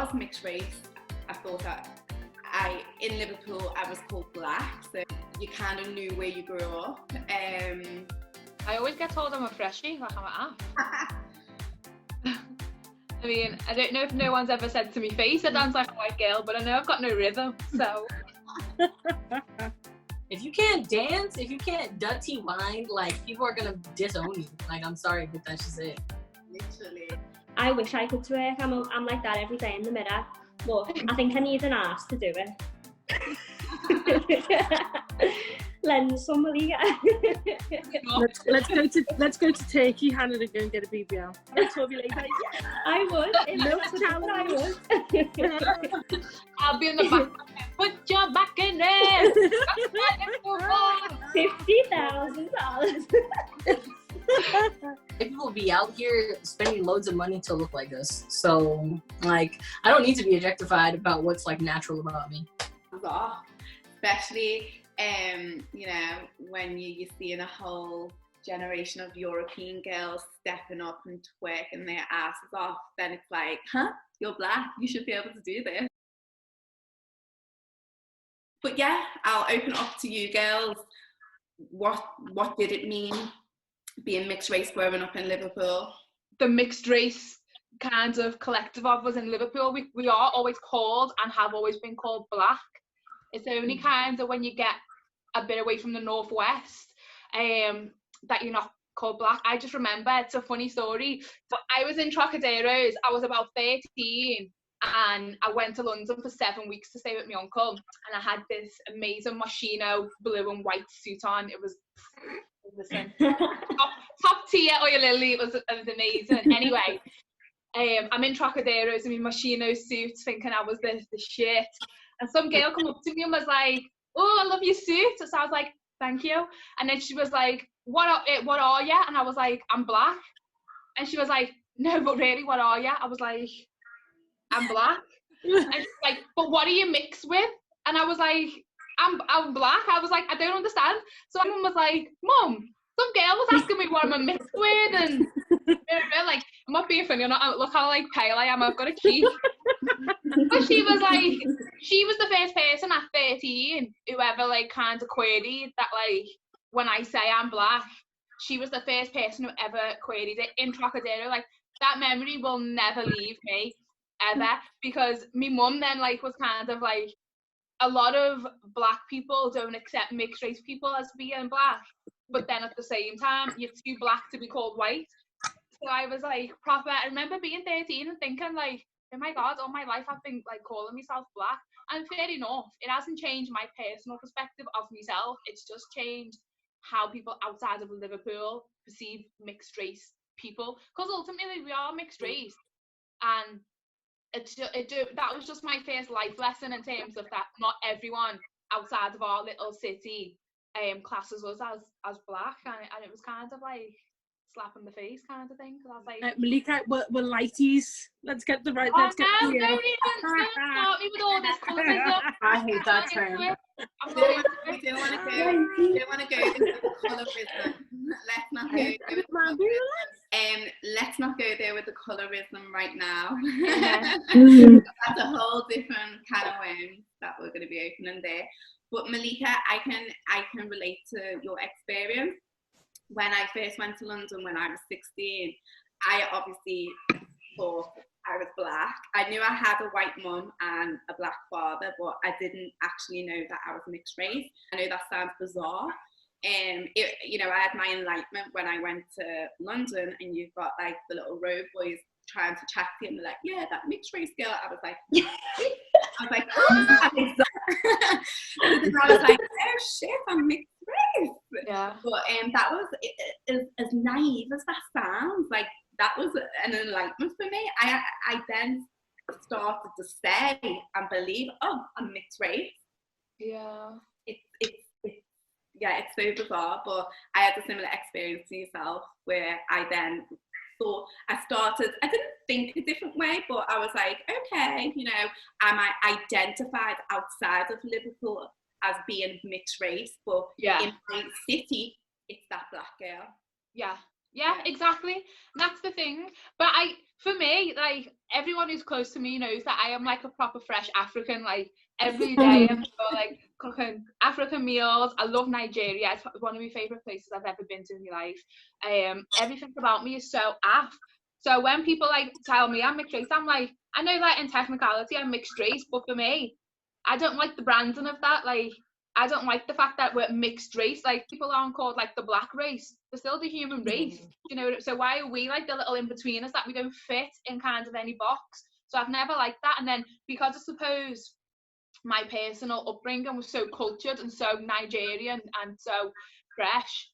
was mixed race, I thought that in Liverpool, I was called black, so you kind of knew where you grew up. I always get told I'm a freshie, like I'm an app. I mean, I don't know if no one's ever said to me face I dance like a white girl, but I know I've got no rhythm, so. If you can't dance, if you can't dirty wine, like, people are gonna disown you. Like, I'm sorry, but that's just it. Literally. I wish I could twerk. I'm like that every day in the mirror, but I think I need an ass to do it. Lend somebody. let's go to Turkey, Hannah, and go and get a BBL. I would. Milk challenge. I would. I'll be in the back. Put your back in there. $50,000. People be out here spending loads of money to look like us. So, like, I don't need to be objectified about what's, like, natural about me. Especially, you know, when you're seeing a whole generation of European girls stepping up and twerking their asses off, then it's like, you're black, you should be able to do this. But yeah, I'll open it up to you girls. What did it mean being mixed race growing up in Liverpool? The mixed race kind of collective of us in Liverpool, we are always called and have always been called black. It's only kind of when you get a bit away from the northwest that you're not called black. I just remember, it's a funny story, but I was in Trocaderos, I was about 13, and I went to London for 7 weeks to stay with my uncle, and I had this amazing Moschino blue and white suit on. It was listen, top tier oil lily. It was amazing. Anyway, I'm in Trocaderos in my Moschino suit thinking I was the shit, and some girl come up to me and was like, "Oh, I love your suit." So I was like, "Thank you." And then she was like, what are you? And I was like, "I'm black." And she was like, "No, but really, what are you?" I was like, "I'm black." And she's like, "But what are you mixed with?" And I was like, I'm black. I was like, "I don't understand." So my mum was like, "Mum, some girl was asking me what I'm mixed with," and like, I'm not being funny, look how like pale I am, I've got a cheek. But she was like, she was the first person at 13 who ever like kind of queried that, like, when I say I'm black, she was the first person who ever queried it in Trocadero. Like, that memory will never leave me ever, because my mum then like was kind of like, a lot of black people don't accept mixed race people as being black, but then at the same time you're too black to be called white. So I was like, proper, I remember being 13 and thinking like, oh my god, all my life I've been like calling myself black. And fair enough, it hasn't changed my personal perspective of myself, it's just changed how people outside of Liverpool perceive mixed race people, because ultimately we are mixed race. And that was just my first life lesson in terms of that not everyone outside of our little city classes us as black, and it was kind of like slap in the face kind of thing, because I was like, Malika, we're lighties. Let's get the right. Let's get don't even start me with all this colorism. I hate that term. We don't want to go into the colorism. Let's not go there with let's not go there with the colorism right now. That's a whole different kind of worms that we're going to be opening there. But Malika, I can relate to your experience. When I first went to London when I was 16, I obviously thought I was black. I knew I had a white mum and a black father, but I didn't actually know that I was mixed race. I know that sounds bizarre. You know, I had my enlightenment when I went to London, and you've got like the little road boys trying to chat to you, and they're like, "Yeah, that mixed race girl." I was like, "Oh, I'm because I was like, "Oh shit, I'm mixed race." Yeah. But that was as naive as that sounds. Like, that was an enlightenment for me. I then started to say and believe, "Oh, I'm mixed race." Yeah. It's so bizarre, but I had a similar experience to yourself, where I then thought, I didn't think a different way, but I was like, okay, you know, I identified outside of Liverpool as being mixed race, but in my city, it's that black girl. Yeah. Yeah, exactly. And that's the thing. But for me, like, everyone who's close to me knows that I am like a proper fresh African. Like, every day I'm like cooking African meals. I love Nigeria. It's one of my favorite places I've ever been to in my life. Everything about me is so Af. So when people like tell me I'm mixed race, I'm like, I know that in technicality I'm mixed race, but for me, I don't like the branding of that. Like, I don't like the fact that we're mixed race. Like, people aren't called like the black race. They're still the human race, you know. So why are we like the little in-betweeners that we don't fit in kind of any box? So I've never liked that. And then because I suppose my personal upbringing was so cultured and so Nigerian and so fresh,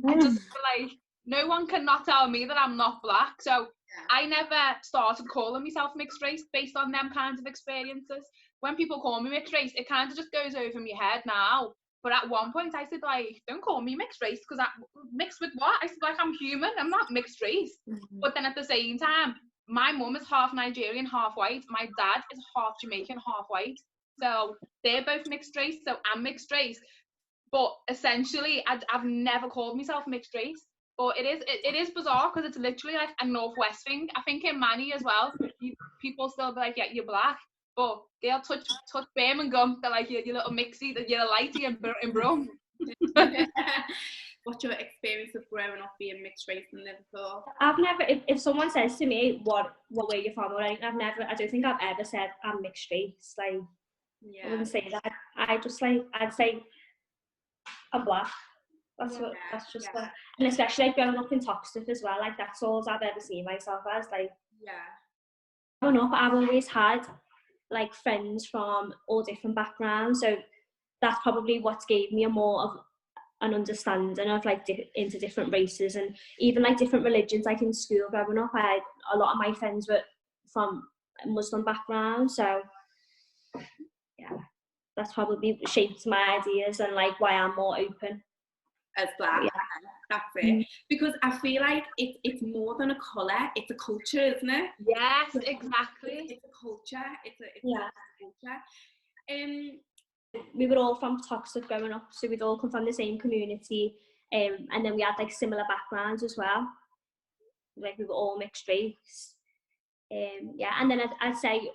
I just feel like no one can not tell me that I'm not black. So I never started calling myself mixed race based on them kinds of experiences. When people call me mixed race, it kind of just goes over my head now. But at one point I said, like, don't call me mixed race, because I mixed with what? I said, like, I'm human, I'm not mixed race. But then at the same time, my mum is half Nigerian, half white. My dad is half Jamaican, half white. So they're both mixed race, so I'm mixed race. But essentially, I've never called myself mixed race. But it is bizarre, because it's literally like a Northwest thing. I think in Manny as well, people still be like, yeah, you're black. But they'll touch Birmingham. They're like, you're little mixy, you're lighty and brown. What's your experience of growing up being mixed race in Liverpool? I've never, if someone says to me, what where you're from or anything, I don't think I've ever said I'm mixed race. Like, I wouldn't say that. I'd say I'm black. That's just like, and especially like growing up in Toxteth as well, like that's all I've ever seen myself as. Like, growing up, I've always had like friends from all different backgrounds, so that's probably what's gave me a more of an understanding of like into different races and even like different religions. Like in school growing up, a lot of my friends were from Muslim background, so yeah, that's probably shaped my ideas and like why I'm more open as black. That's it. Because I feel like it's more than a colour, it's a culture, isn't it? Yes, exactly. It's a culture. It's a culture. We were all from Toxteth growing up, so we'd all come from the same community, and then we had like similar backgrounds as well. Like we were all mixed race. And then I'd say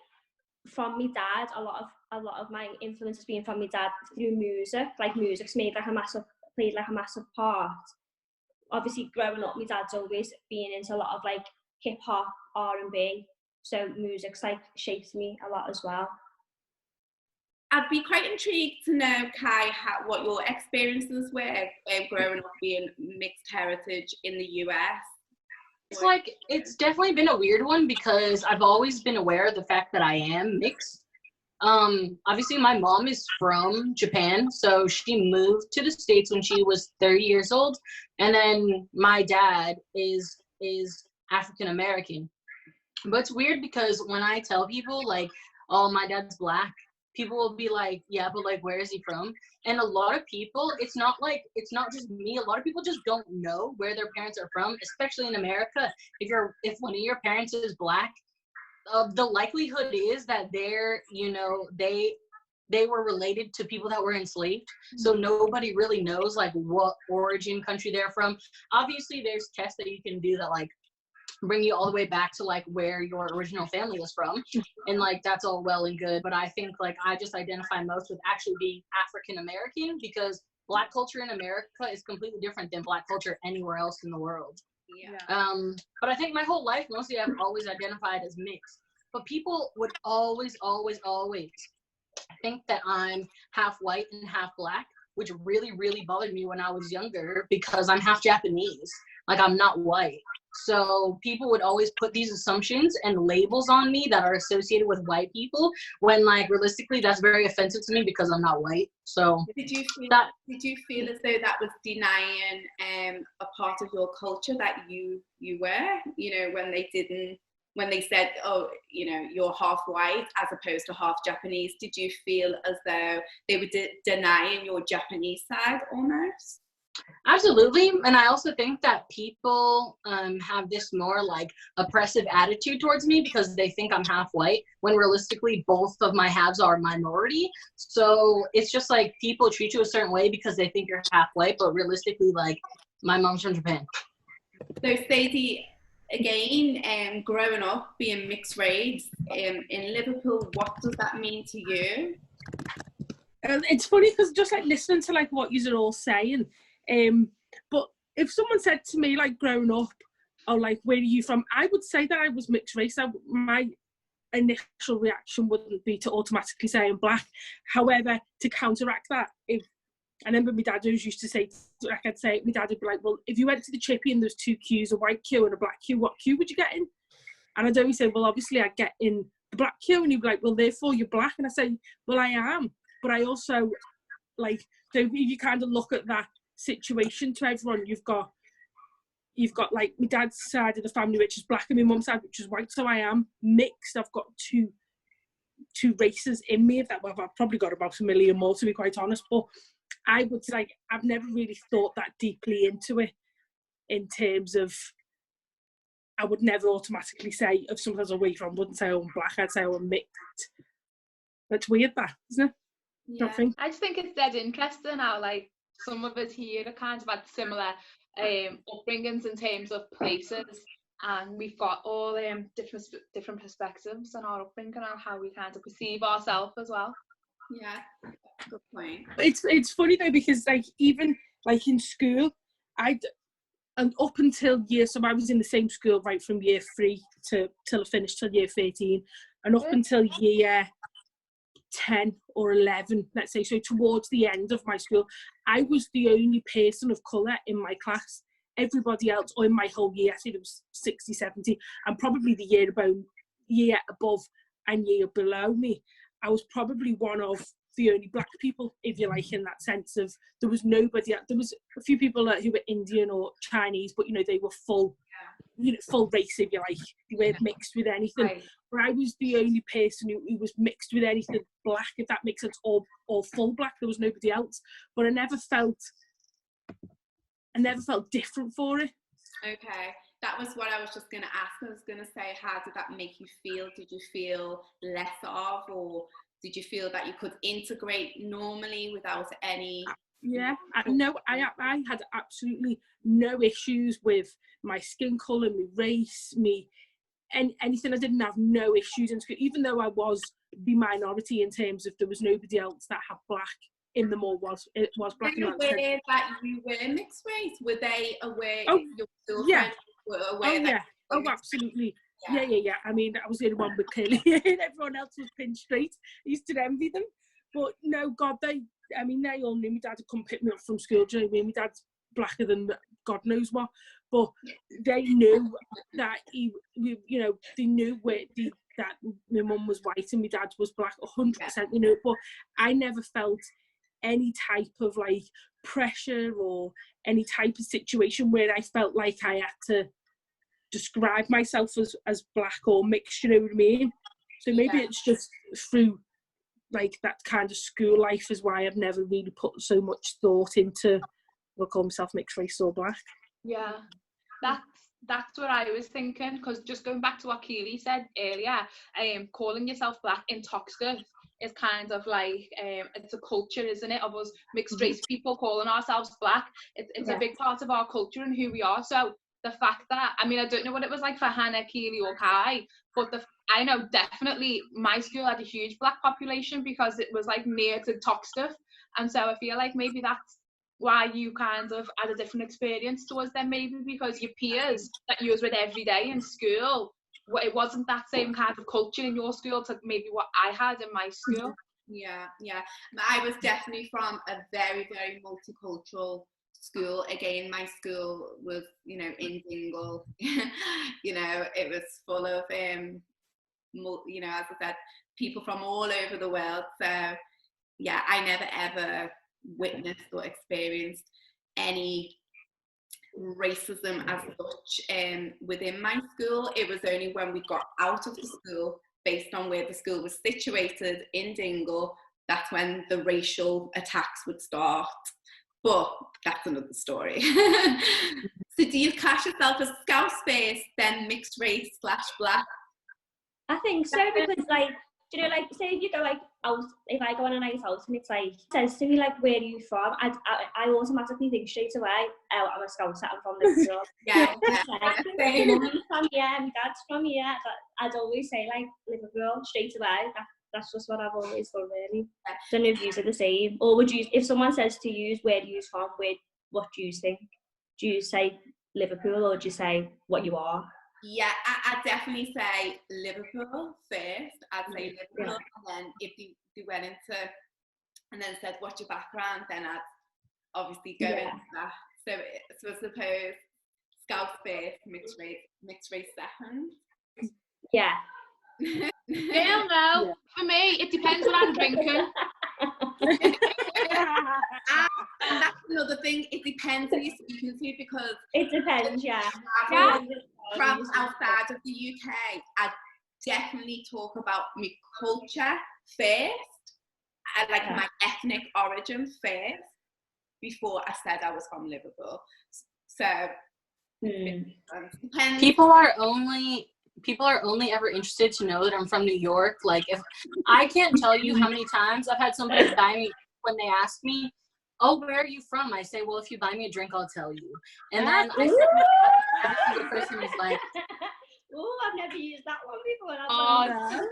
from my dad, a lot of my influence has been from my dad through music. Like music's played like a massive part. Obviously, growing up, my dad's always been into a lot of like hip hop, R&B, so music's like shaped me a lot as well. I'd be quite intrigued to know, Kai, what your experiences were growing up being mixed heritage in the US. It's definitely been a weird one because I've always been aware of the fact that I am mixed. Obviously my mom is from Japan, so she moved to the States when she was 30 years old, and then my dad is African American. But it's weird because when I tell people like, oh, my dad's black, people will be like, yeah, but like, where is he from? And a lot of people, it's not just me, a lot of people just don't know where their parents are from, especially in America. If one of your parents is black, the likelihood is that they were related to people that were enslaved. So nobody really knows like what origin country they're from. Obviously there's tests that you can do that like bring you all the way back to like where your original family was from, and like that's all well and good, but I think like I just identify most with actually being African American because black culture in America is completely different than black culture anywhere else in the world. But I think my whole life mostly I've always identified as mixed, but people would always think that I'm half white and half black, which really bothered me when I was younger because I'm half Japanese, like I'm not white. So people would always put these assumptions and labels on me that are associated with white people when like realistically that's very offensive to me because I'm not white. So did you feel as though that was denying a part of your culture that you were, when they said, oh, you're half white as opposed to half Japanese? Did you feel as though they were denying your Japanese side almost? Absolutely. And I also think that people have this more like oppressive attitude towards me because they think I'm half white when realistically both of my halves are minority. So it's just like people treat you a certain way because they think you're half white, but realistically like my mom's from Japan. So Sadie, again, growing up being mixed race in Liverpool, what does that mean to you? It's funny because just like listening to like what you're all saying, but if someone said to me like growing up, oh, like where are you from, I would say that I was mixed race. My initial reaction wouldn't be to automatically say I'm black. However, to counteract that, I remember my dad always used to say, like I'd say, my dad would be like, well, if you went to the chippy and there's 2 queues, a white queue and a black queue, what queue would you get in? And I'd always say, well, obviously I'd get in the black queue. And he'd be like, well, therefore you're black. And I say, well, I am. But I also, like, so if you kind of look at that situation to everyone, you've got like my dad's side of the family, which is black, and my mum's side, which is white. So I am mixed. I've got two races in me. I've probably got about 1 million more, to be quite honest. But I would say I've never really thought that deeply into it in terms of, I would never automatically say, if someone says, oh, where you from, I wouldn't say, oh, I'm black, I'd say, oh, I'm mixed. That's weird, that, isn't it? Yeah. I just think it's dead interesting how, like, some of us here are kind of had similar upbringings in terms of places, and we've got all different perspectives on our upbringing and how we kind of perceive ourselves as well. Yeah, good point. It's funny though, because like even like in school, and up until so I was in the same school right from year 3 till I finished till year 13, and up until year 10 or 11, let's say, so towards the end of my school, I was the only person of colour in my class. Everybody else, or in my whole year, I think it was 60, 70, and probably the year above and year below me, I was probably one of the only black people, if you like, in that sense of there was nobody. There was a few people who were Indian or Chinese, but they were full race, if you like. They weren't mixed with anything. Right. But I was the only person who was mixed with anything black, if that makes sense, or full black. There was nobody else. But I never felt different for it. Okay. That was what I was just going to ask. I was going to say, how did that make you feel? Did you feel less of, or did you feel that you could integrate normally without any? Yeah, I had absolutely no issues with my skin colour, my race, anything. I didn't have no issues in school, even though I was the minority in terms of there was nobody else that had black in them, or was black. Were they aware that you were mixed race? Were they aware? Oh, your school yeah. friends were aware that? Oh, absolutely. Yeah. I mean, I was the only one with curly hair, and everyone else was pinned straight. I used to envy them. But no, God, they all knew. My dad had come pick me up from school. Do you know what I mean? My dad's blacker than God knows what. But they knew that they knew that my mum was white and my dad was black, 100%. But I never felt any type of like pressure or any type of situation where I felt like I had to describe myself as black or mixed, you know what I mean? So maybe it's just through like that kind of school life is why I've never really put so much thought into call myself mixed race or black. Yeah, that's what I was thinking, because just going back to what Keely said earlier, calling yourself black in Toxteth is kind of like it's a culture, isn't it, of us mixed race people calling ourselves black. It's a big part of our culture and who we are. So the fact that, I mean, I don't know what it was like for Hannah, Keely or Kai, but I know definitely my school had a huge black population because it was like near to Toxteth, and so I feel like maybe that's why you kind of had a different experience to us then, maybe because your peers that you was with every day in school, it wasn't that same kind of culture in your school to maybe what I had in my school. Yeah. I was definitely from a very, very multicultural school. Again, my school was, in Dingle. It was full of, as I said, people from all over the world. So, yeah, I never ever witnessed or experienced any racism as such within my school. It was only when we got out of the school, based on where the school was situated in Dingle, that's when the racial attacks would start. But that's another story. So do you class yourself as Scouse-based, then mixed race / black? I think so, because like, say if you go like out, if I go on a night out and it's like, says to me like, where are you from? I automatically think straight away, oh, I'm a Scouser, I'm from Liverpool. Yeah. My mum's from here, my dad's from here. But I'd always say like Liverpool straight away. That's just what I've always done, really. I don't know if you are the same. Or would you, if someone says to you, where do you from, what do you think? Do you say Liverpool or do you say what you are? Yeah, I'd definitely say Liverpool first. I'd say Liverpool, and then if they went into, and then said, what's your background, then I'd obviously go into that. So I suppose Scouts first, mixed race second. Yeah. Hell no. Yeah. For me, it depends what I'm drinking. And that's another thing. It depends who you're speaking to, because it depends. Yeah. From outside of the UK, I definitely talk about my culture first, like my ethnic origin first, before I said I was from Liverpool. So depends. People are only ever interested to know that I'm from New York. Like, if I can't tell you how many times I've had somebody buy me, when they ask me, oh, where are you from? I say, well, if you buy me a drink, I'll tell you. And then I said, the person is like, oh, I've never used that one before.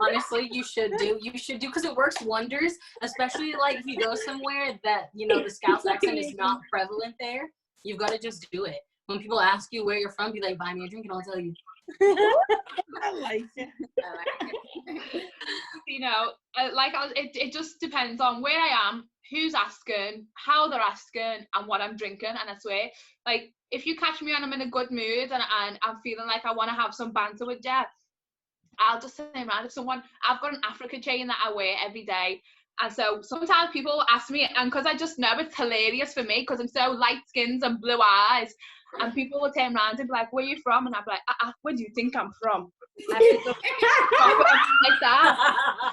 Honestly, you should do, because it works wonders, especially like if you go somewhere that, you know, the Scouse accent is not prevalent there. You've got to just do it. When people ask you where you're from, be like, buy me a drink and I'll tell you. I like it. You know, it just depends on where I am, who's asking, how they're asking, and what I'm drinking. And I swear, like, if you catch me and I'm in a good mood and I'm feeling like I want to have some banter with you, I'll just say around if someone, I've got an Africa chain that I wear every day. And so sometimes people ask me, and because I just know it's hilarious for me, because I'm so light-skinned and blue eyes, and people will turn around and be like, where are you from? And I'll be like, where do you think I'm from? Like that.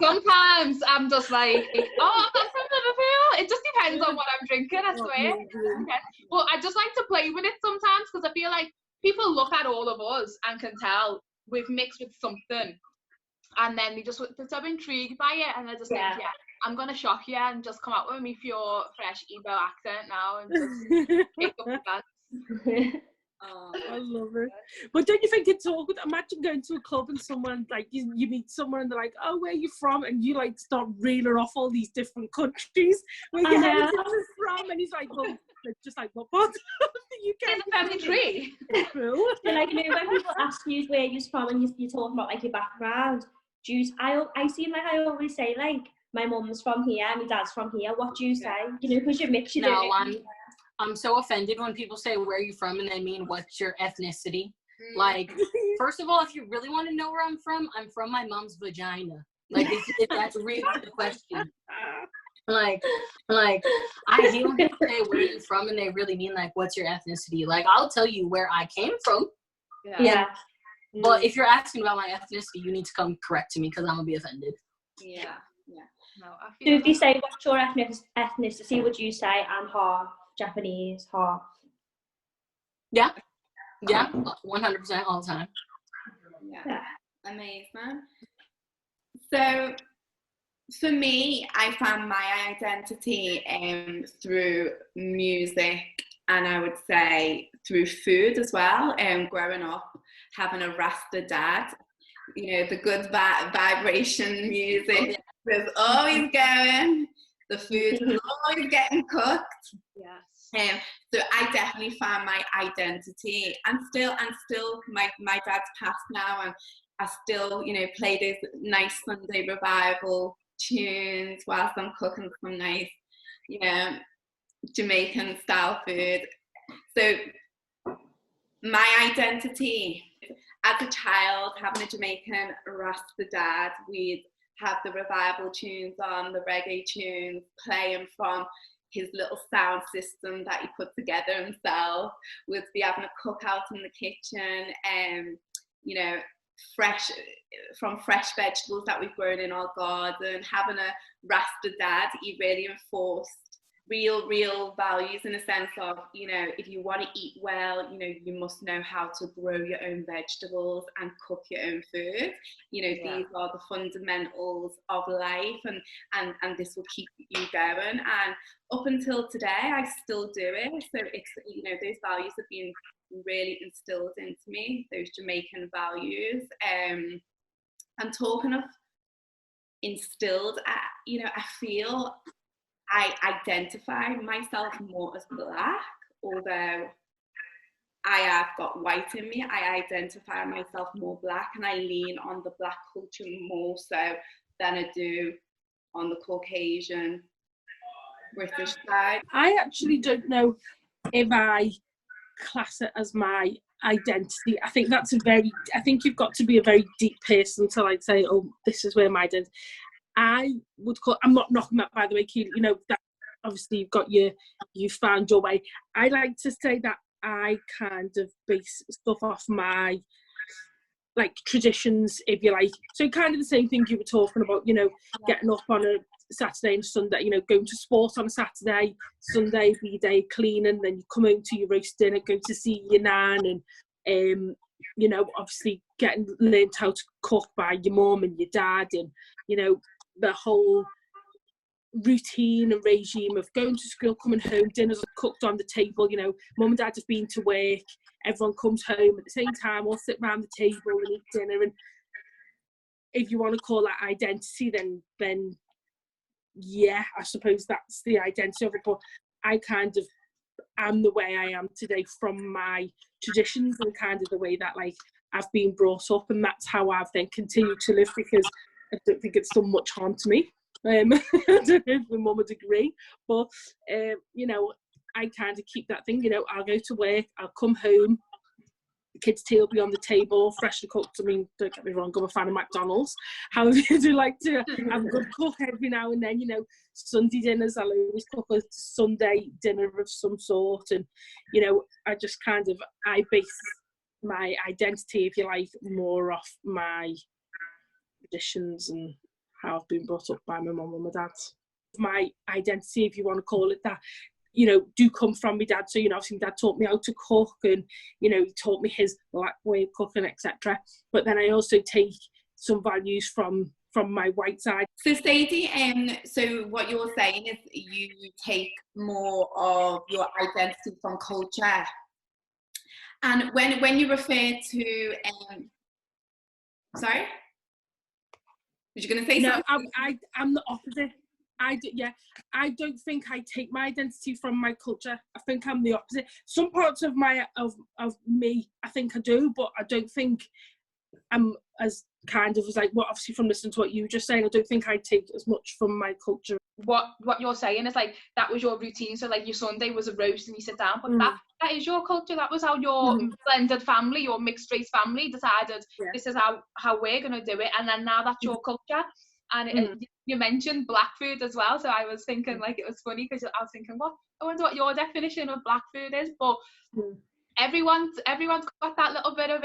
Sometimes I'm just like, oh, I'm from Liverpool. It just depends on what I'm drinking, I swear. But I just like to play with it sometimes, because I feel like people look at all of us and can tell we've mixed with something. And then they're so intrigued by it, and they just think, yeah, I'm going to shock you and just come out with me pure, fresh Igbo accent now and just pick up the dance. Oh, I love it. But don't you think it's awkward? Imagine going to a club and someone, like, you meet someone and they're like, oh, where are you from? And you, like, start reeling off all these different countries where you're from. And he's like, well, just like, what part of the UK? In the family tree. So, like, you know, when people ask you where you're from and you're talking about, like, your background, I seem like I always say, like, my mum's from here, my dad's from here. What do you say? You know, because you mix it. No, I'm so offended when people say, where are you from? And they mean, what's your ethnicity? Like, first of all, if you really want to know where I'm from my mom's vagina. Like, if that's really the question. Like, I hate when people say, where are you from? And they really mean, like, what's your ethnicity? Like, I'll tell you where I came from. Yeah. But if you're asking about my ethnicity, you need to come correct to me, because I'm going to be offended. Yeah. No, so if you say, what's your ethnicity, would you say, I'm half Japanese, half? Yeah, 100% all the time. Yeah. Amazing. So for me, I found my identity through music, and I would say through food as well. Growing up, having a Rasta dad, you know, the good vibration music was always going. The food was always getting cooked. Yes. So I definitely found my identity, and still my dad's passed now, and I still, you know, play those nice Sunday revival tunes whilst I'm cooking some nice, you know, Jamaican style food. So my identity as a child, having a Jamaican Rasta dad, we'd have the revival tunes on, the reggae tunes playing from his little sound system that he put together himself. We'd be having a cookout in the kitchen, and you know, fresh vegetables that we've grown in our garden. Having a Rasta dad, he really enforced real values, in a sense of, you know, if you want to eat well, you know, you must know how to grow your own vegetables and cook your own food. You know, these are the fundamentals of life, and this will keep you going. And up until today, I still do it. So it's, you know, those values have been really instilled into me, those Jamaican values. And talking of instilled, you know, I feel I identify myself more as Black, although I have got white in me. I identify myself more Black, and I lean on the Black culture more so than I do on the Caucasian British side. I actually don't know if I class it as my identity. I think you've got to be a very deep person to like say, oh, this is where my identity. I would call, I'm not knocking that, by the way, Keely, you know, that obviously you've found your way. I like to say that I kind of base stuff off my, like, traditions, if you like. So kind of the same thing you were talking about, you know, getting up on a Saturday and Sunday, you know, going to sport on a Saturday, Sunday be day cleaning, then you come home to your roast dinner, go to see your nan, and you know, obviously learned how to cook by your mum and your dad, and you know, the whole routine and regime of going to school, coming home, dinners are cooked on the table, you know, mum and dad have been to work, everyone comes home at the same time, all sit around the table and eat dinner. And if you want to call that identity, then yeah, I suppose that's the identity of it. But I kind of am the way I am today from my traditions and kind of the way that, like, I've been brought up, and that's how I've then continued to live, because I don't think it's done much harm to me. I don't know if my mum would agree, but you know, I kind of keep that thing, you know, I'll go to work, I'll come home, the kids' tea will be on the table, freshly cooked. I mean, don't get me wrong, I'm a fan of McDonald's. However, I do like to have a good cook every now and then, you know. Sunday dinners, I'll always cook a Sunday dinner of some sort, and, you know, I just kind of, I base my identity, if you like, more off my traditions and how I've been brought up by my mum and my dad. My identity, if you want to call it that, you know, do come from my dad. So, you know, obviously my dad taught me how to cook, and, you know, he taught me his Black way of cooking, etc. But then I also take some values from my white side. So Sadie, so what you're saying is you take more of your identity from culture. And when you refer to, sorry? Was you going to say something? No, I'm the opposite. I don't think I take my identity from my culture. I think I'm the opposite. Some parts of me, I think I do, but I don't think I'm as kind of as like, well, obviously from listening to what you were just saying, I don't think I take as much from my culture. What you're saying is, like, that was your routine. So, like, your Sunday was a roast and you sit down, but that is your culture. That was how your blended family, your mixed race family decided this is how we're going to do it. And then now that's your culture. And you mentioned Black food as well. So I was thinking, like, it was funny because I was thinking, I wonder what your definition of Black food is. But everyone's got that little bit of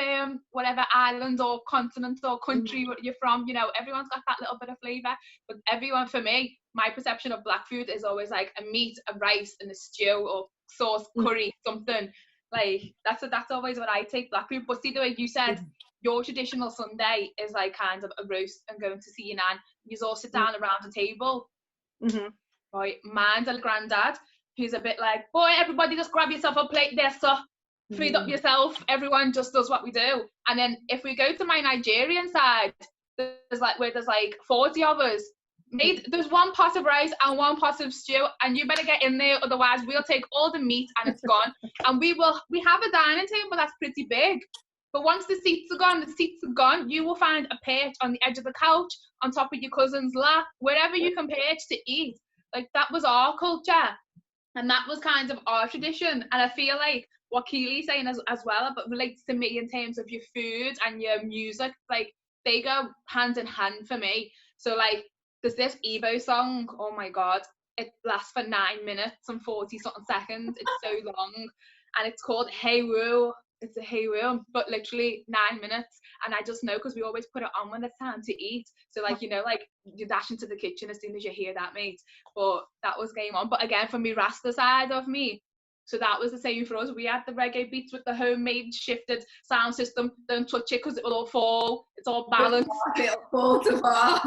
whatever island or continent or country you're from, you know, everyone's got that little bit of flavour. But everyone, for me, my perception of Black food is always like a meat, a rice and a stew or sauce, curry, something. Like, that's always what I take Black food. But see, the way you said, your traditional Sunday is like kind of a roast and going to see your nan. You all sit down around a table. Right, mine's a granddad who's a bit like, boy, everybody just grab yourself a plate there, sir. Feed up yourself. Everyone just does what we do. And then if we go to my Nigerian side, there's like 40 of us. There's one pot of rice and one pot of stew, and you better get in there, otherwise we'll take all the meat and it's gone. And we have a dining table that's pretty big, but once the seats are gone, you will find a perch on the edge of the couch, on top of your cousin's lap, wherever you can perch to eat. Like, that was our culture, and that was kind of our tradition. And I feel like what Keely's saying as well, but relates to me in terms of your food and your music, like, they go hand in hand for me. So, like, there's this Evo song, oh my god, it lasts for 9 minutes and 40 something seconds, it's so long, and it's called Hey Woo. it's a hey room, but literally 9 minutes, and I just know because we always put it on when it's time to eat. So like, you know, like you dash into the kitchen as soon as you hear that, mate. But that was game on. But again, for me, Rasta side of me, so that was the same for us. We had the reggae beats with the homemade shifted sound system. Don't touch it because it will all fall. It's all balanced. It'll fall apart.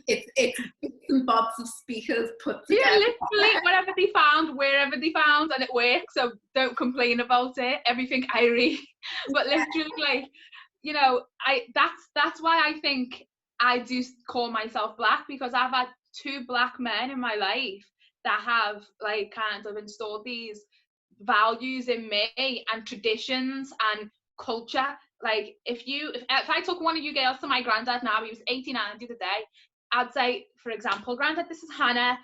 it's bits and bobs of speakers put together. Yeah, literally whatever they found, wherever they found, and it works. So don't complain about it. Everything Irie. But literally, like, you know, that's why I think I do call myself black, because I've had 2 black men in my life that have like kind of installed these values in me and traditions and culture. Like if I took one of you girls to my granddad now, he was 89 the other day, I'd say, for example, Granddad, this is Hannah,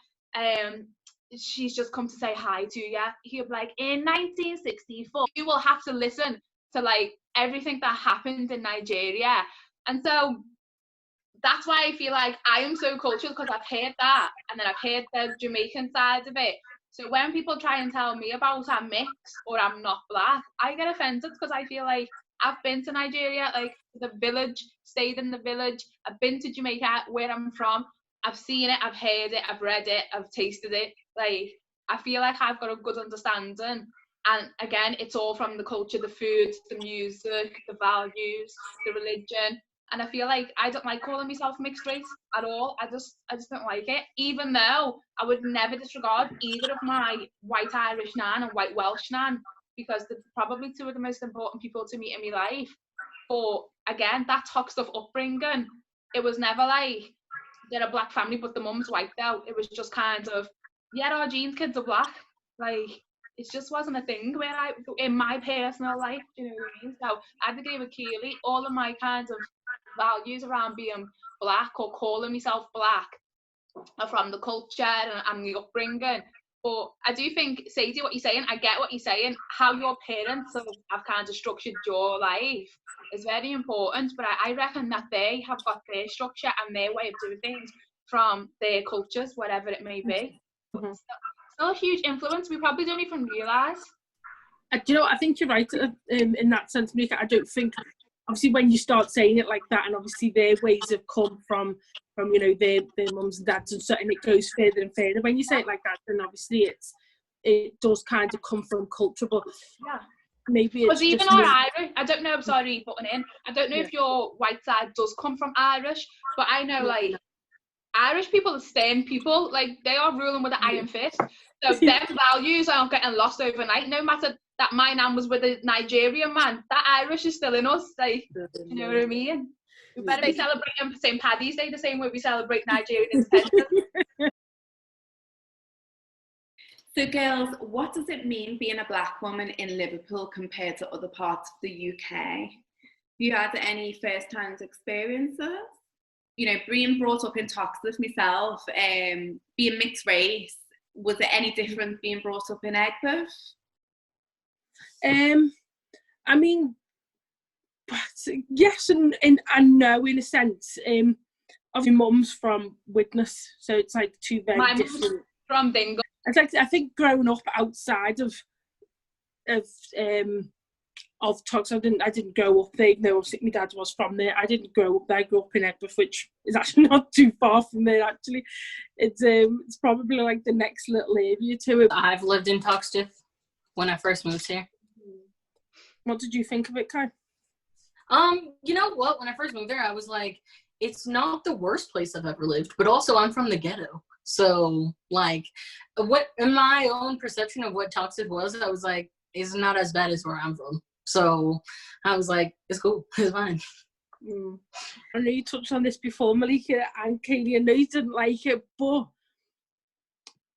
she's just come to say hi to you. He'll be like, in 1964, you will have to listen to like everything that happened in Nigeria. And so that's why I feel like I am so cultural, because I've heard that, and then I've heard the Jamaican side of it. So when people try and tell me about I'm mixed or I'm not black, I get offended, because I feel like I've been to Nigeria, like the village, stayed in the village. I've been to Jamaica, where I'm from. I've seen it, I've heard it, I've read it, I've tasted it. Like, I feel like I've got a good understanding. And again, it's all from the culture, the food, the music, the values, the religion. And I feel like I don't like calling myself mixed race at all. I just don't like it. Even though I would never disregard either of my white Irish nan and white Welsh nan, because they're probably 2 of the most important people to meet in my life. But again, that toxic upbringing, it was never like they're a black family but the mum's white though. It was just kind of, yeah, our genes kids are black. Like, it just wasn't a thing where in my personal life, you know what I mean? So I agree with Keely. All of my kinds of values around being black or calling myself black are from the culture and the upbringing. But I do think, Sadie, what you're saying, I get what you're saying. How your parents have kind of structured your life is very important. But I reckon that they have got their structure and their way of doing things from their cultures, whatever it may be. Mm-hmm. Still a huge influence. We probably don't even realise. Do you know, I think you're right in that sense, Mika. I don't think, obviously, when you start saying it like that, and obviously their ways have come from you know, their mums and dads and so, and it goes further and further. When you say it like that, then obviously it does kind of come from culture, but yeah, maybe it's even our Irish. I don't know. I'm sorry, putting in. I don't know if your white side does come from Irish, but I know like Irish people are stern people. Like, they are ruling with an iron fist. So their values aren't getting lost overnight. No matter that my nan was with a Nigerian man, that Irish is still in us. Like, you know what I mean? We better be celebrating St. Paddy's Day the same way we celebrate Nigerian independence. So girls, what does it mean being a black woman in Liverpool compared to other parts of the UK? Have you had any first-hand experiences? You know, being brought up in Toxteth myself, being mixed race, was it any different being brought up in Egbert? I mean, yes and no, in a sense. Obviously, mum's from Widnes, so it's like 2 very My different. mum's from Dingle. It's like, I think growing up outside of Tox, I didn't grow up there. No, my dad was from there. I didn't grow up there. I grew up in Egbert, which is actually not too far from there. Actually, it's probably like the next little area to it. I've lived in Toxteth when I first moved here. What did you think of it, Kai? You know what? When I first moved there, I was like, it's not the worst place I've ever lived, but also I'm from the ghetto. So, like, what in my own perception of what Toxteth was, I was like, it's not as bad as where I'm from. So I was like, it's cool, it's fine. I know you touched on this before, Malika and Katie. I know you didn't like it, but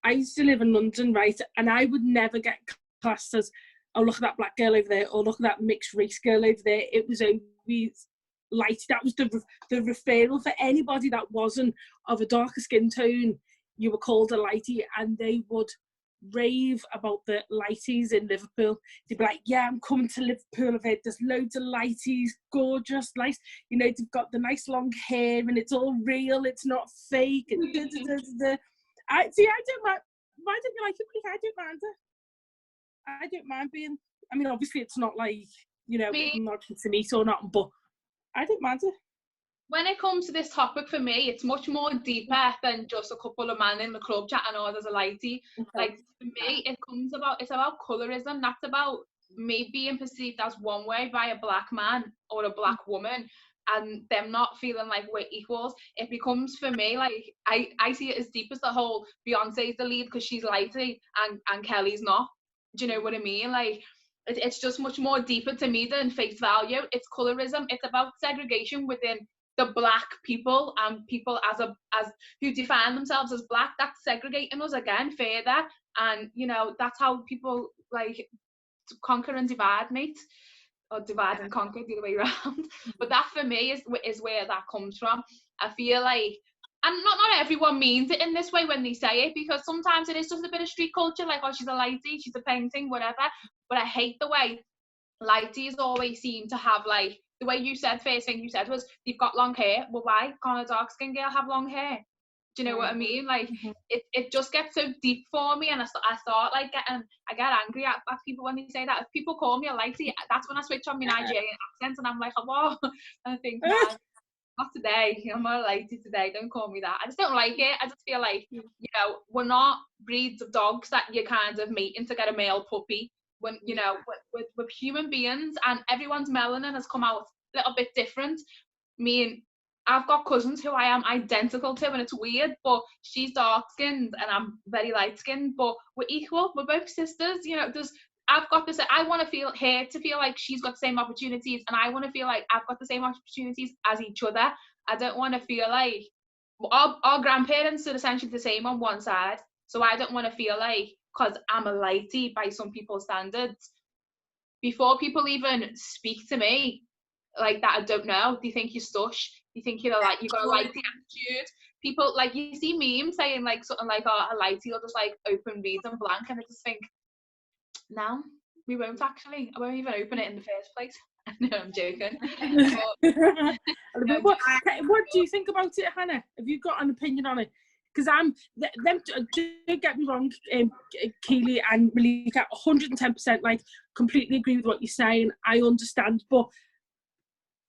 I used to live in London, right? And I would never get classed as, oh, look at that black girl over there, or look at that mixed race girl over there. It was always light. That was the referral for anybody that wasn't of a darker skin tone. You were called a lightie, and they would rave about the lighties in Liverpool. They'd be like, yeah, I'm coming to Liverpool. I've heard there's loads of lighties, gorgeous, nice. You know, they've got the nice long hair and it's all real, it's not fake. And I don't mind. Why don't you like it? I don't mind it. I don't mind being, I mean, obviously it's not like you know, not to meet or not, but I don't matter. When it comes to this topic, for me, it's much more deeper than just a couple of men in the club chatting, oh, there's a lighty. Okay. Like, for me, it's about colorism. That's about me being perceived as one way by a black man or a black woman, and them not feeling like we're equals. It becomes, for me, like, I see it as deep as the whole Beyonce's the lead because she's lighty and Kelly's not. Do you know what I mean? Like, it's just much more deeper to me than face value. It's colorism. It's about segregation within the black people and people as who define themselves as black. That's segregating us again further, and you know, that's how people like conquer and divide, mate, or divide and conquer, the other way around. But that for me is where that comes from. I feel like, and not everyone means it in this way when they say it, because sometimes it is just a bit of street culture, like, oh, she's a lighty, she's a painting, whatever. But I hate the way lighties always seem to have, like, the way you said, first thing you said was, you've got long hair. Well, why can't a dark skinned girl have long hair? Do you know what I mean? Like, it just gets so deep for me, and I start like I get angry at people when they say that. If people call me a lighty, that's when I switch on my Nigerian accent, and I'm like, oh, and I think, nah, not today. I'm not a lighty today. Don't call me that. I just don't like it. I just feel like, you know, we're not breeds of dogs that you're kind of mating to get a male puppy. When, you know, with human beings, and everyone's melanin has come out a little bit different. I mean, I've got cousins who I am identical to, and it's weird, but she's dark skinned and I'm very light skinned, but we're equal. We're both sisters. You know, I've got this, I want to feel like she's got the same opportunities, and I want to feel like I've got the same opportunities as each other. I don't want to feel like our grandparents are essentially the same on one side, so I don't want to feel like, because I'm a lighty by some people's standards, before people even speak to me like that, I don't know, do you think you're stush? Do you think you've got a lighty attitude? People, like, you see memes saying like something like, oh, a lighty will just like open reads and blank, and I just think, no, we won't actually. I won't even open it in the first place. No, I'm joking. But, what do you think about it, Hannah? Have you got an opinion on it? Because don't get me wrong, Keely and Malika, 110%, like, completely agree with what you're saying. I understand, but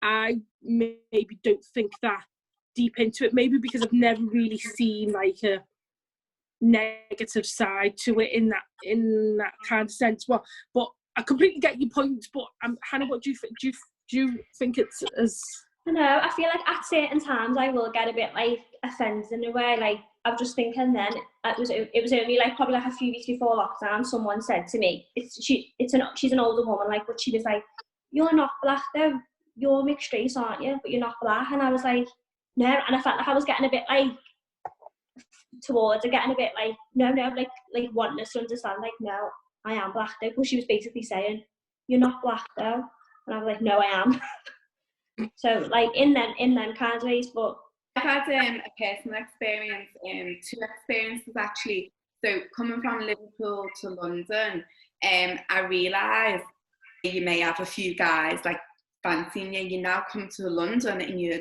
I maybe don't think that deep into it, maybe because I've never really seen like a negative side to it in that kind of sense. But I completely get your point. But Hannah, what do you think it's as? I know, I feel like at certain times I will get a bit like offended in a way. Like, I'm just thinking then it was only like probably like a few weeks before lockdown, someone said to me, she's an older woman, like, but she was like, you're not black though, you're mixed race, aren't you? But you're not black. And I was like, no. And I felt like I was getting a bit like towards it, getting a bit like, no, like wanting us to understand, like, no, I am black though. Because she was basically saying, you're not black though. And I was like, no, I am. So like in them kind of ways. But I've had a personal experience, two experiences actually. So coming from Liverpool to London, I realised you may have a few guys like fancying you. You now come to London and you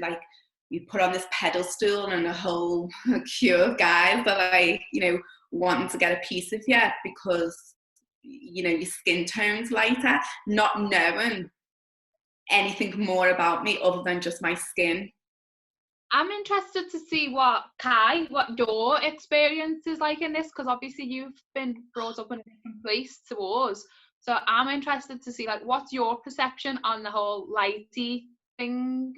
put on this pedestal and a whole queue of guys that are like, you know, wanting to get a piece of you because, you know, your skin tone's lighter, not knowing anything more about me other than just my skin. I'm interested to see what your experience is like in this, because obviously you've been brought up in a different place to us. So I'm interested to see, like, what's your perception on the whole lighty thing?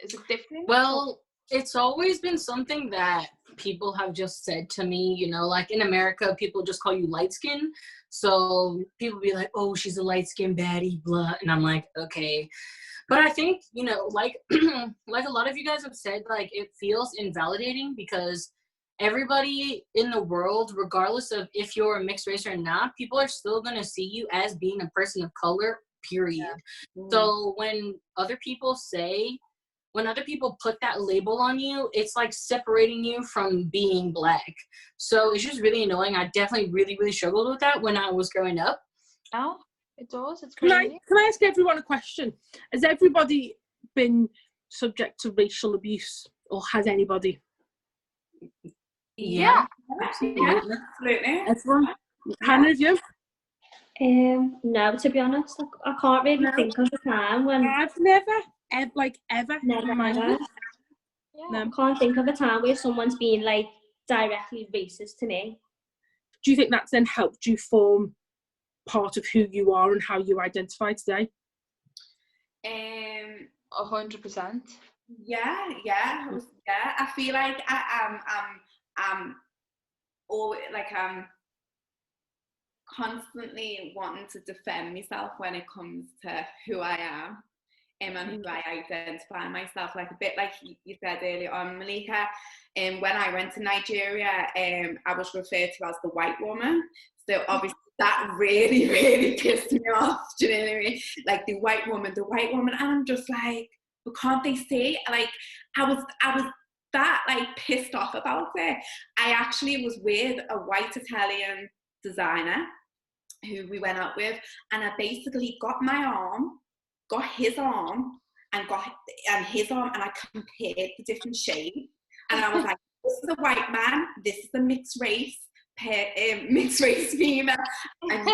Is it different? Well, it's always been something that people have just said to me, you know, like in America, people just call you light skin. So people be like, oh, she's a light skin baddie, blah. And I'm like, okay. But I think, you know, like, like a lot of you guys have said, like, it feels invalidating because everybody in the world, regardless of if you're a mixed race or not, people are still going to see you as being a person of color, period. Yeah. So when other people put that label on you, it's like separating you from being black. So it's just really annoying. I definitely really, really struggled with that when I was growing up. Oh, it does. It's crazy. Can I ask everyone a question? Has everybody been subject to racial abuse, or has anybody? Yeah. Absolutely. Everyone? Hannah, have you? No, to be honest, I can't really think of a time when I've never ever never in my ever. life. I can't think of a time where someone's been like directly racist to me. Do you think that's then helped you form part of who you are and how you identify today? 100%. Yeah. I feel like I'm always like I'm constantly wanting to defend myself when it comes to who I am and who I identify myself, like a bit like you said earlier on, Malika. When I went to Nigeria, I was referred to as the white woman. So obviously that really, really pissed me off. Do you know what I mean? Like the white woman, and I'm just like, but can't they see? Like I was that like pissed off about it. I actually was with a white Italian designer who we went out with, and I basically got his arm, and his arm, and I compared the different shades, and I was like, this is a white man, this is a mixed race female, and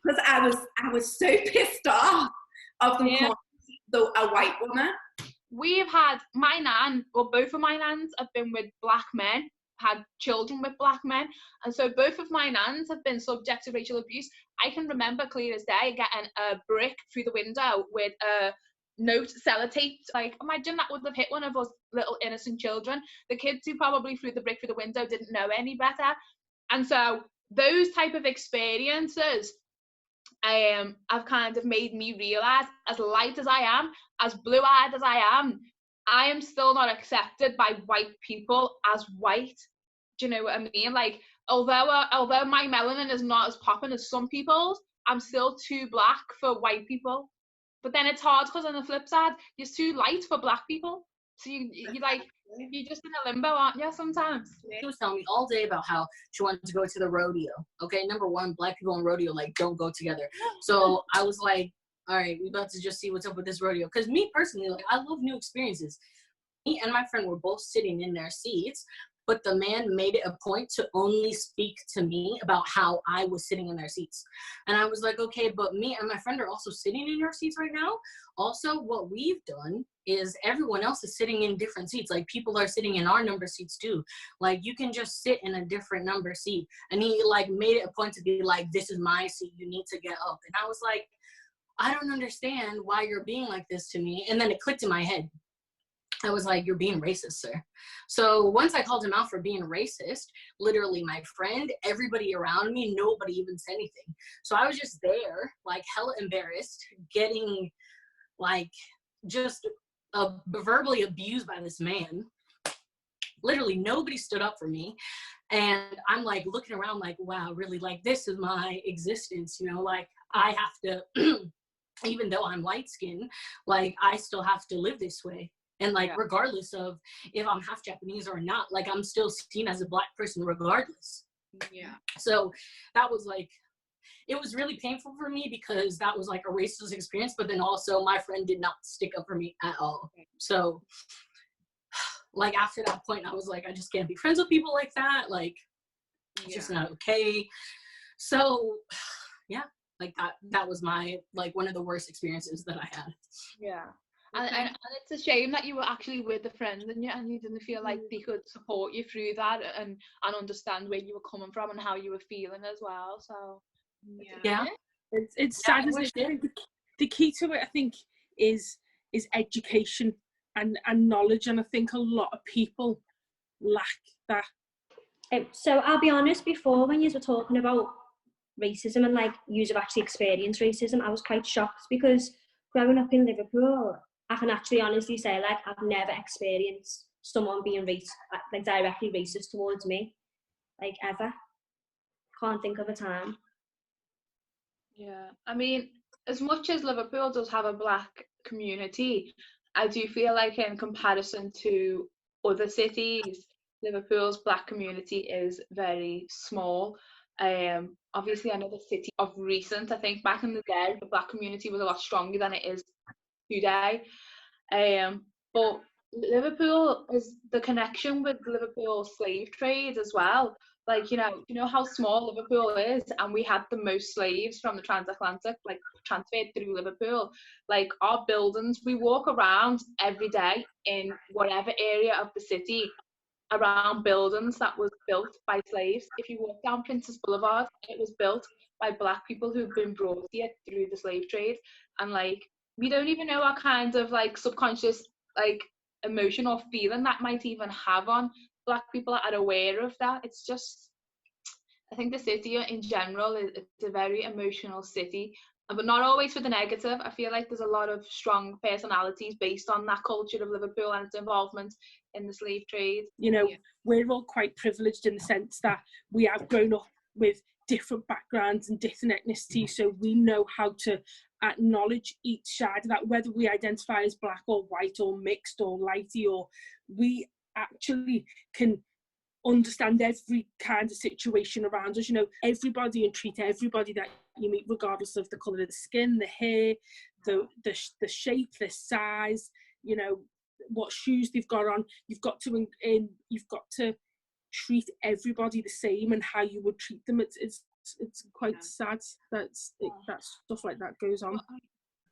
because I was so pissed off of them calling a white woman. We've had both of my nans have been with black men, had children with black men, and so both of my nans have been subject to racial abuse. I can remember clear as day getting a brick through the window with a note sellotaped. Like, imagine that would have hit one of us little innocent children. The kids who probably threw the brick through the window didn't know any better. And so those type of experiences have kind of made me realise, as light as I am, as blue-eyed as I am still not accepted by white people as white. Do you know what I mean? Like, although my melanin is not as popping as some people's, I'm still too black for white people. But then it's hard because on the flip side, you're too light for black people. So you're just in a limbo, aren't you, sometimes? She was telling me all day about how she wanted to go to the rodeo. Okay, number one, black people and rodeo, like, don't go together. So I was like, all right, we about to just see what's up with this rodeo. Because me personally, like, I love new experiences. Me and my friend were both sitting in their seats, but the man made it a point to only speak to me about how I was sitting in their seats. And I was like, okay, but me and my friend are also sitting in your seats right now. Also, what we've done is everyone else is sitting in different seats. Like, people are sitting in our number seats too. Like, you can just sit in a different number seat. And he like made it a point to be like, this is my seat, you need to get up. And I was like, I don't understand why you're being like this to me. And then it clicked in my head. I was like, you're being racist, sir. So once I called him out for being racist, literally my friend, everybody around me, nobody even said anything. So I was just there, like, hella embarrassed, getting like just verbally abused by this man. Literally nobody stood up for me. And I'm like looking around like, wow, really, like, this is my existence, you know, like, I have to, even though I'm light skinned, like, I still have to live this way. And like, regardless of if I'm half Japanese or not, like, I'm still seen as a black person regardless. Yeah. So that was like, it was really painful for me because that was like a racist experience, but then also my friend did not stick up for me at all. So like, after that point, I was like, I just can't be friends with people like that. Like, it's just not okay. So yeah, like that was my, like, one of the worst experiences that I had. Yeah. And it's a shame that you were actually with a friend and you didn't feel like they could support you through that and understand where you were coming from and how you were feeling as well. So yeah. It's sad, isn't it? The key to it, I think, is education and knowledge, and I think a lot of people lack that. So I'll be honest, before when you were talking about racism and like you have actually experienced racism, I was quite shocked because growing up in Liverpool, I can actually honestly say, like, I've never experienced someone being like directly racist towards me, like, ever. Can't think of a time. Yeah, I mean, as much as Liverpool does have a black community, I do feel like in comparison to other cities, Liverpool's black community is very small. Obviously, I know the city of recent, I think back in the day, the black community was a lot stronger than it is today. But Liverpool is the connection with Liverpool slave trade as well. Like, you know how small Liverpool is, and we had the most slaves from the transatlantic, like, transferred through Liverpool. Like, our buildings, we walk around every day in whatever area of the city around buildings that was built by slaves. If you walk down Princess Boulevard, it was built by black people who've been brought here through the slave trade. And like, we don't even know what kind of like subconscious like emotion or feeling that might even have on black people that are aware of that. It's just, I think the city in general it's a very emotional city, but not always for the negative. I feel like there's a lot of strong personalities based on that culture of Liverpool and its involvement in the slave trade. You know, we're all quite privileged in the sense that we have grown up with different backgrounds and different ethnicities, so we know how to acknowledge each side of that, whether we identify as black or white or mixed or lighty, or we actually can understand every kind of situation around us, you know, everybody, and treat everybody that you meet regardless of the colour of the skin, the hair, the shape, the size, you know, what shoes they've got on. You've got to treat everybody the same, and how you would treat them. It's quite sad that stuff like that goes on.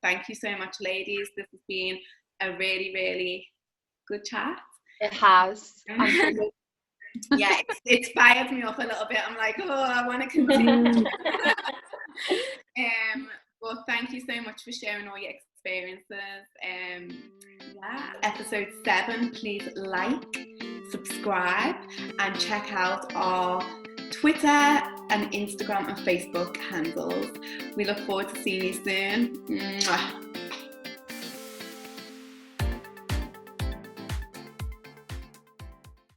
Thank you so much, ladies. This has been a really, really good chat. It has. Yeah, it's fired me up a little bit. I'm like, oh, I want to continue. Well, thank you so much for sharing all your experiences. Episode 7, please like, subscribe, and check out our Twitter and Instagram and Facebook handles. We look forward to seeing you soon. Mwah.